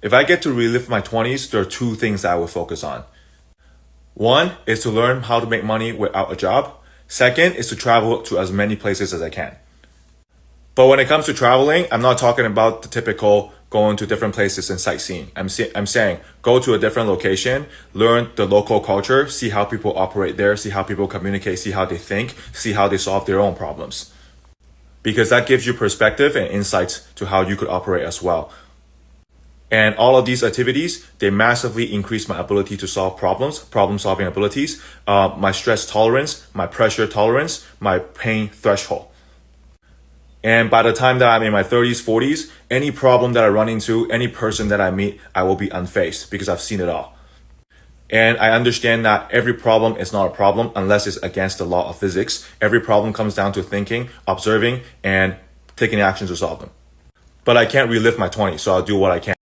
If I get to relive my 20s, there are two things that I will focus on. One is to learn how to make money without a job. Second is to travel to as many places as I can. But when it comes to traveling, I'm not talking about the typical going to different places and sightseeing. I'm saying go to a different location, learn the local culture, see how people operate there, see how people communicate, see how they think, see how they solve their own problems. Because that gives you perspective and insights to how you could operate as well. And all of these activities, they massively increase my ability to solve problems, problem solving abilities, my stress tolerance, my pressure tolerance, my pain threshold. And by the time that I'm in my 30s, 40s, any problem that I run into, any person that I meet, I will be unfazed because I've seen it all. And I understand that every problem is not a problem unless it's against the law of physics. Every problem comes down to thinking, observing, and taking action to solve them. But I can't relive my 20s, so I'll do what I can.